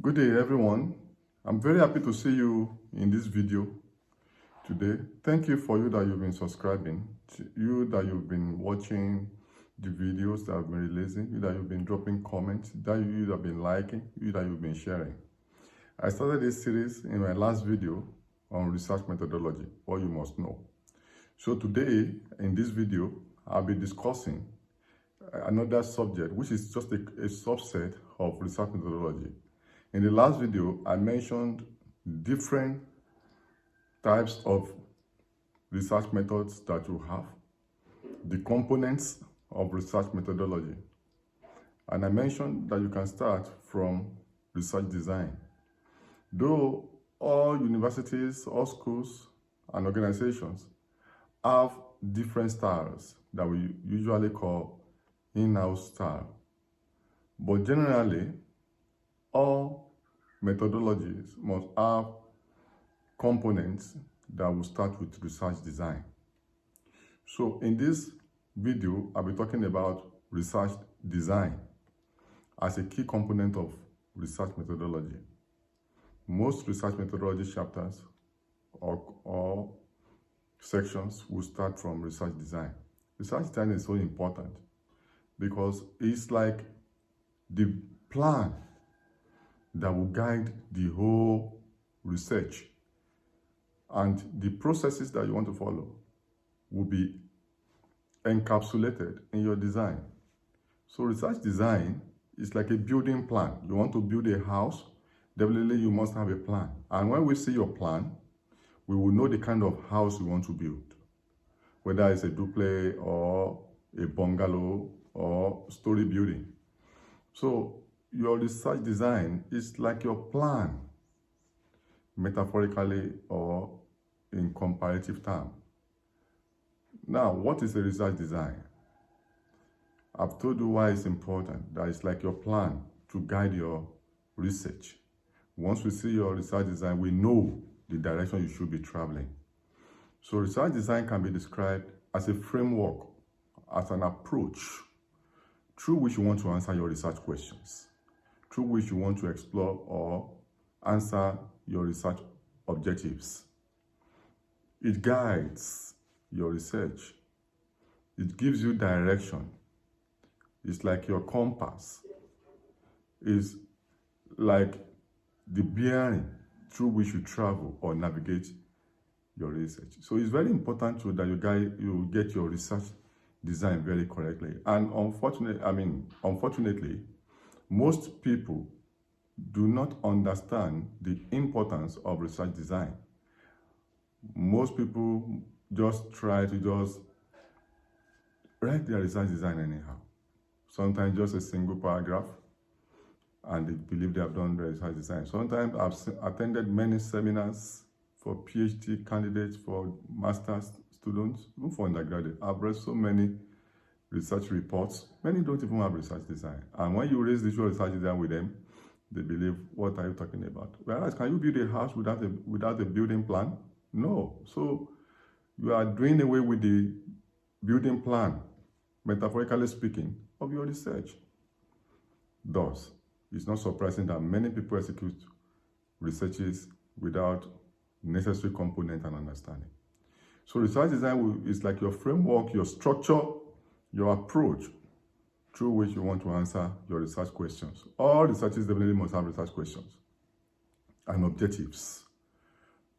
Good day, everyone. I'm very happy to see you in this video today. Thank you for you that you've been subscribing, to you that you've been watching the videos that I've been releasing, you that you've been dropping comments, you that have been liking, you that you've been sharing. I started this series in my last video on research methodology, what you must know. So today, in this video, I'll be discussing another subject, which is just a subset of research methodology. In the last video, I mentioned different types of research methods that you have, the components of research methodology. And I mentioned that you can start from research design. Though all universities, all schools, and organizations have different styles that we usually call in-house style. But generally, all methodologies must have components that will start with research design. So in this video, I'll be talking about research design as a key component of research methodology. Most research methodology chapters or sections will start from research design. Research design is so important because it's like the plan that will guide the whole research, and the processes that you want to follow will be encapsulated in your design. So research design is like a building plan. You want to build a house, definitely you must have a plan. And when we see your plan, we will know the kind of house we want to build, whether it's a duplex or a bungalow or story building. So your research design is like your plan, metaphorically or in comparative terms. Now, what is a research design? I've told you why it's important. That it's like your plan to guide your research. Once we see your research design, we know the direction you should be traveling. So research design can be described as a framework, as an approach through which you want to answer your research questions, through which you want to explore or answer your research objectives. It guides your research. It gives you direction. It's like your compass. It's like the bearing through which you travel or navigate your research. So it's very important that you get your research design very correctly. And unfortunately, most people do not understand the importance of research design. Most people just try to write their research design anyhow. Sometimes just a single paragraph, and they believe they have done the research design. Sometimes I've attended many seminars for PhD candidates, for master's students, even for undergraduate. I've read so many research reports. Many don't even have research design. And when you raise the issue of research design with them, they believe, what are you talking about? Whereas, can you build a house without a building plan? No. So you are doing away with the building plan, metaphorically speaking, of your research. Thus, it's not surprising that many people execute researches without necessary component and understanding. So research design is like your framework, your structure, your approach through which you want to answer your research questions. All researchers definitely must have research questions and objectives.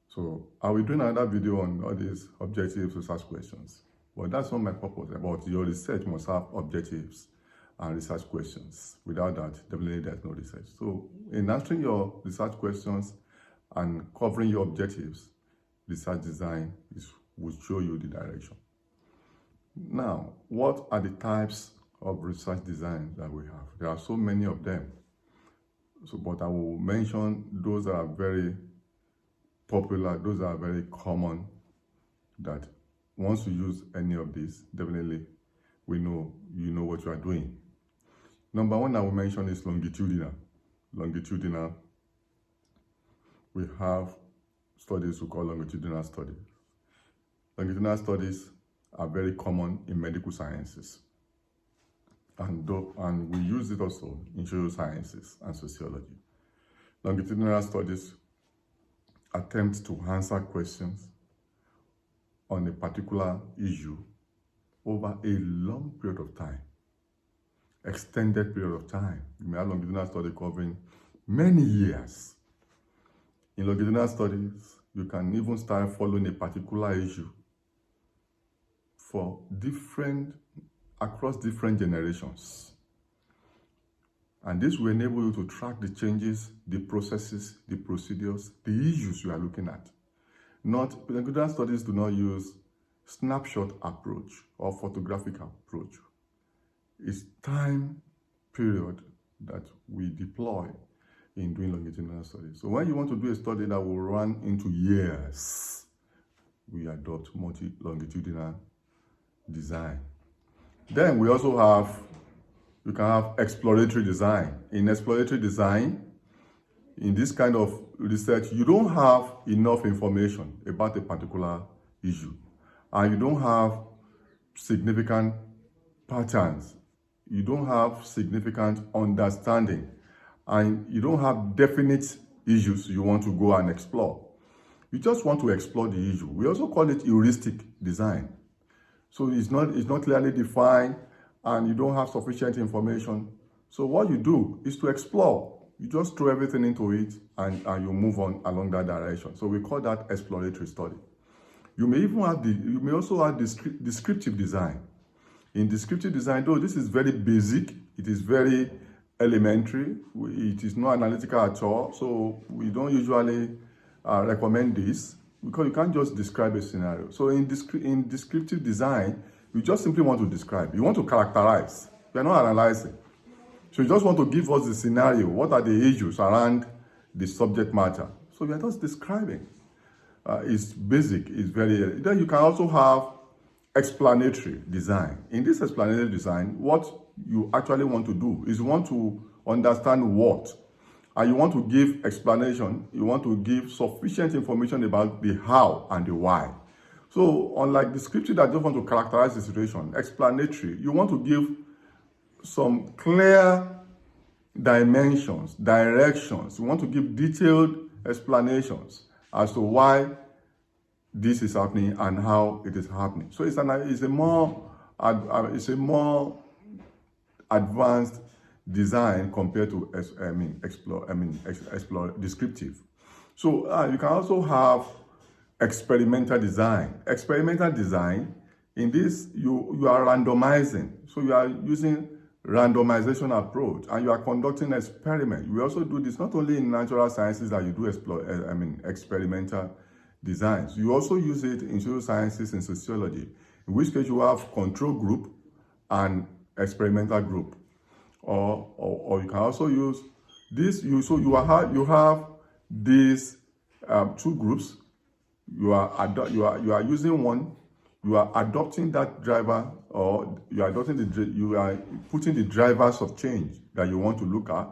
So I will do another video on all these objectives, research questions. But that's not my purpose. But your research must have objectives and research questions. Without that, definitely there's no research. So in answering your research questions and covering your objectives, research design will show you the direction. Now, what are the types of research design that we have? There are so many of them. But I will mention those that are very popular, those that are very common, that once you use any of these, definitely you know what you are doing. Number one I will mention is longitudinal. Longitudinal, we have studies we call longitudinal studies. Longitudinal studies are very common in medical sciences. And we use it also in social sciences and sociology. Longitudinal studies attempt to answer questions on a particular issue over a long period of time, extended period of time. You may have longitudinal study covering many years. In longitudinal studies, you can even start following a particular issue across different generations. And this will enable you to track the changes, the processes, the procedures, the issues you are looking at. Longitudinal studies do not use snapshot approach or photographic approach. It's time period that we deploy in doing longitudinal studies. So when you want to do a study that will run into years, we adopt multi-longitudinal design. Then we also you can have exploratory design. In exploratory design, in this kind of research, you don't have enough information about a particular issue, and you don't have significant patterns. You don't have significant understanding, and you don't have definite issues you want to go and explore. You just want to explore the issue. We also call it heuristic design. So it's not clearly defined, and you don't have sufficient information. So what you do is to explore. You just throw everything into it, and you move on along that direction. So we call that exploratory study. You may also have descriptive design. In descriptive design, though this is very basic, it is very elementary, it is not analytical at all, so we don't usually recommend this, because you can't just describe a scenario. So in descriptive design, you just simply want to describe. You want to characterize. You are not analyzing. So you just want to give us the scenario. What are the issues around the subject matter? So you are just describing. It's basic. It's very. Then you can also have explanatory design. In this explanatory design, what you actually want to do is you want to understand what, and you want to give explanation. You want to give sufficient information about the how and the why. So unlike descriptive that just want to characterize the situation, explanatory, you want to give some clear dimensions, directions. You want to give detailed explanations as to why this is happening and how it is happening. So it's a more advanced design compared to descriptive. So you can also have experimental design. Experimental design, in this you are randomizing. So you are using randomization approach, and you are conducting experiment. We also do this not only in natural sciences that you do experimental designs. You also use it in social sciences and sociology, in which case you have control group and experimental group. Or you can also use this. You have these two groups. You are using one. You are adopting that driver, or you are putting the drivers of change that you want to look at.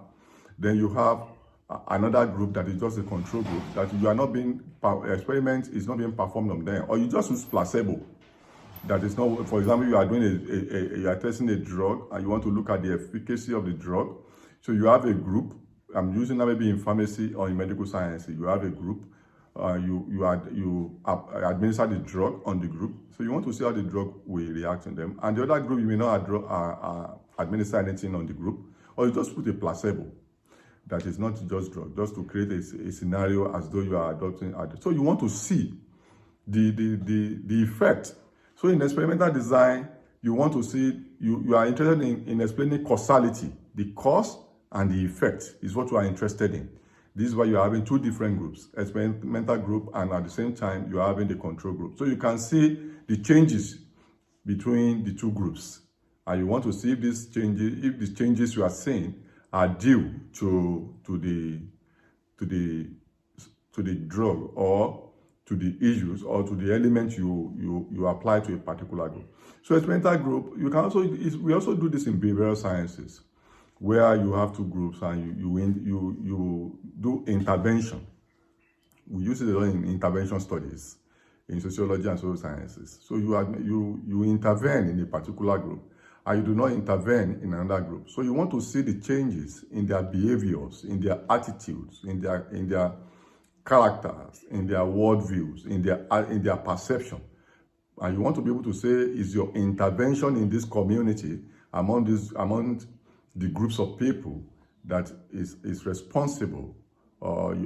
Then you have another group that is just a control group that you are not being experiment is not being performed on them, or you just use placebo. That is not, for example, you are doing you are testing a drug and you want to look at the efficacy of the drug. So you have a group. I'm using that maybe in pharmacy or in medical science. You have a group. You administer the drug on the group. So you want to see how the drug will react to them. And the other group, you may not administer anything on the group, or you just put a placebo that is not just drug, just to create a scenario as though you are adopting. So you want to see the effect. So in experimental design, you want to see, you are interested in explaining causality. The cause and the effect is what you are interested in. This is why you're having two different groups, experimental group, and at the same time, you're having the control group. So you can see the changes between the two groups. And you want to see if the changes you are seeing are due to the drug, or to the issues, or to the elements you apply to a particular group. So experimental group, we also do this in behavioral sciences, where you have two groups and you do intervention. We use it a lot in intervention studies in sociology and social sciences. So you intervene in a particular group, and you do not intervene in another group. So you want to see the changes in their behaviors, in their attitudes, in their characters, in their worldviews, in their perception. And you want to be able to say, is your intervention in this community among the groups of people that is responsible, or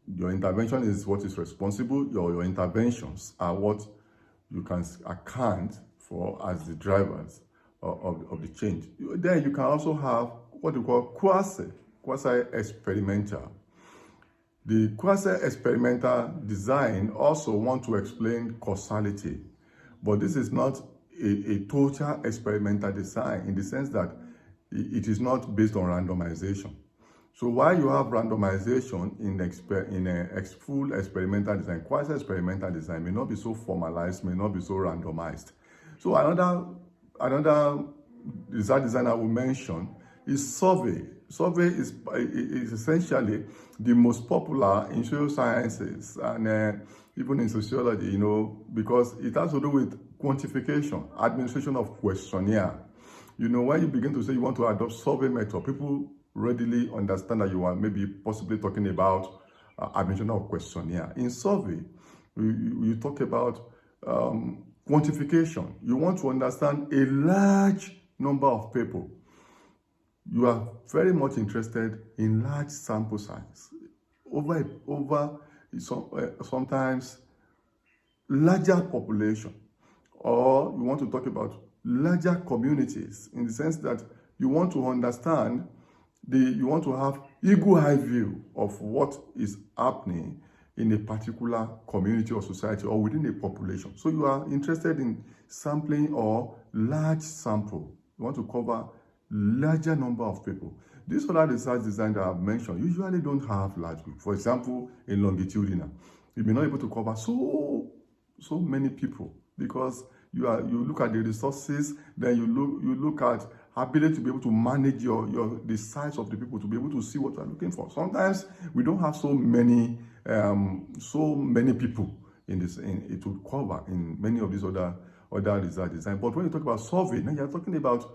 your intervention is what is responsible, your interventions are what you can account for as the drivers of the change. Then you can also have what we call quasi-experimental. The quasi-experimental design also want to explain causality, but this is not a total experimental design in the sense that it is not based on randomization. So while you have randomization in a full experimental design, quasi-experimental design may not be so formalized, may not be so randomized. So another design I will mention is survey. Survey is essentially the most popular in social sciences and even in sociology, because it has to do with quantification, administration of questionnaire. When you begin to say you want to adopt survey method, people readily understand that you are maybe possibly talking about administration of questionnaire. In survey, you talk about quantification. You want to understand a large number of people. You are very much interested in large sample size, over sometimes larger population, or you want to talk about larger communities in the sense that you want to understand you want to have eagle-eye view of what is happening in a particular community or society or within a population. So you are interested in sampling or large sample. You want to cover larger number of people. These other research design that I've mentioned usually don't have large group. For example, in longitudinal, you may not be able to cover so many people because you look at the resources, then you look at ability to be able to manage the size of the people, to be able to see what you are looking for. Sometimes we don't have so many people in this, it will cover in many of these other research design. But when you talk about survey, now you're talking about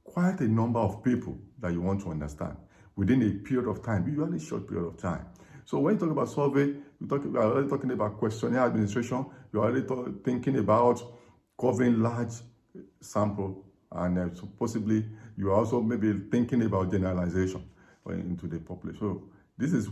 quite a number of people that you want to understand within a period of time, usually short period of time. So when you talk about survey, you're already talking about questionnaire administration, you're already thinking about covering large sample, and so possibly you are also maybe thinking about generalization into the population. So this is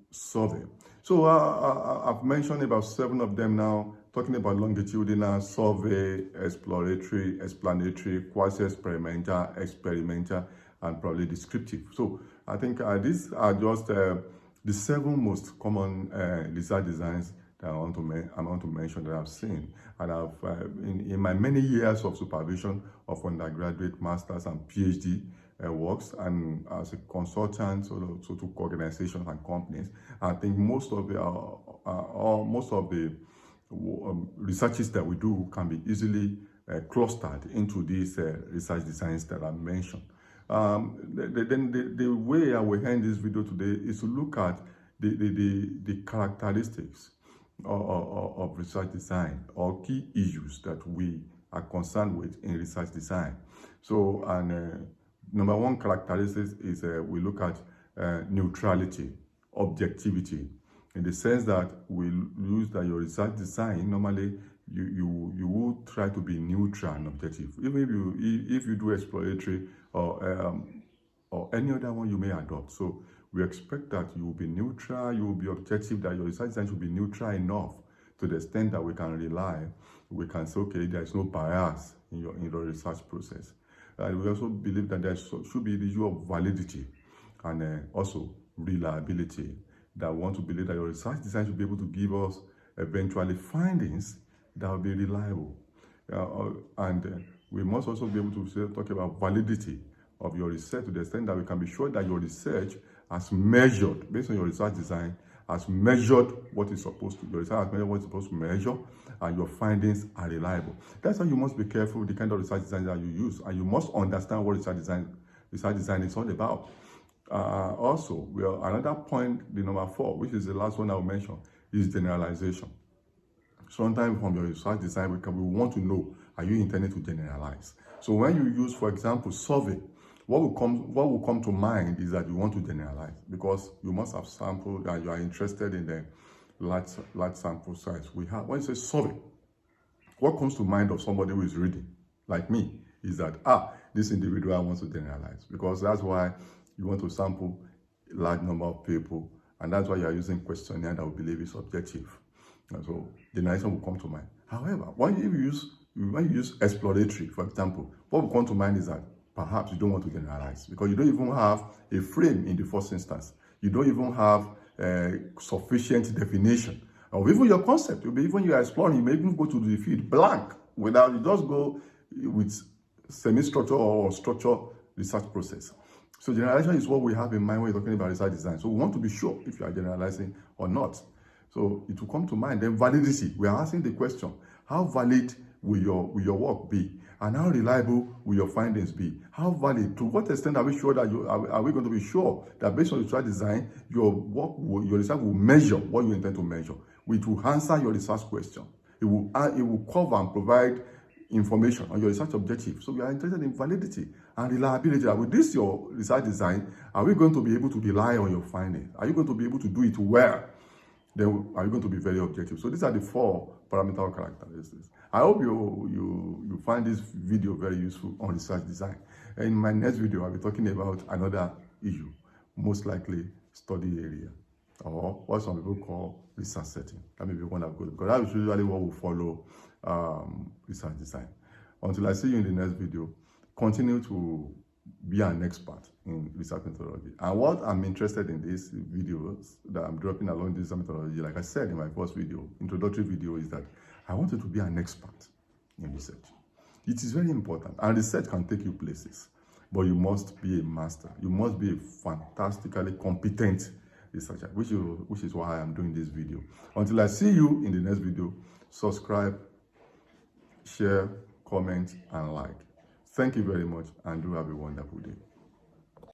survey. So I've mentioned about 7 of them now, talking about longitudinal, survey, exploratory, explanatory, quasi-experimental, experimental, and probably descriptive. So I think these are just the 7 most common research designs that I want to mention that I've seen, and I've in my many years of supervision of undergraduate, masters, and PhD works, and as a consultant so to organizations and companies, I think most of the researches that we do can be easily clustered into these research designs that I mentioned. The way I will end this video today is to look at the characteristics of research design, or key issues that we are concerned with in research design. So, number 1 characteristic is we look at neutrality, objectivity, in the sense that we use that your research design, normally you will try to be neutral and objective. Even if you do exploratory or any other one you may adopt. So we expect that you will be neutral, you will be objective, that your research design should be neutral enough to the extent that we can say, okay, there is no bias in your research process. We also believe that there should be the issue of validity and also reliability, that we want to believe that your research design should be able to give us eventually findings that will be reliable. We must also be able to talk about validity of your research to the extent that we can be sure that your research has measured, based on your research design, has measured what is supposed to, your research has measured what it's supposed to measure, and your findings are reliable. That's why you must be careful with the kind of research design that you use, and you must understand what research design is all about. Also, another point, the number 4, which is the last one I will mention, is generalization. Sometimes from your research design, we want to know, are you intending to generalize? So when you use, for example, survey, what will come to mind is that you want to generalize, because you must have sampled and you are interested in the large sample size. When you say survey, what comes to mind of somebody who is reading, like me, is that, this individual wants to generalize, because that's why you want to sample a large number of people, and that's why you are using questionnaire that we believe is objective. And so generalization will come to mind. However, when you use exploratory, for example, what will come to mind is that perhaps you don't want to generalize, because you don't even have a frame in the first instance. You don't even have sufficient definition of even your concept. Even you are exploring, you may even go to the field blank, without, you just go with semi-structure or structure research process. So generalization is what we have in mind when you're talking about research design. So we want to be sure if you are generalizing or not. So it will come to mind. Then validity. We are asking the question, how valid will your work be? And how reliable will your findings be? How valid? To what extent are we sure that are we going to be sure that based on research design, your research will measure what you intend to measure? Which will answer your research question. It will cover and provide information on your research objective. So we are interested in validity and reliability. With this, your research design, are we going to be able to rely on your findings? Are you going to be able to do it well? Then are you going to be very objective? So these are the 4 parameter characteristics. I hope you find this video very useful on research design. And in my next video, I'll be talking about another issue, most likely study area, or what some people call research setting. That may be one I've got, because that is usually what will follow research design. Until I see you in the next video, continue to be an expert in research methodology. And what I'm interested in these videos that I'm dropping along this methodology, like I said in my first video, introductory video, is that I want you to be an expert in research. It is very important, and research can take you places, but you must be a master. You must be a fantastically competent researcher, which is why I am doing this video. Until I see you in the next video, subscribe, share, comment, and like. Thank you very much, and do have a wonderful day.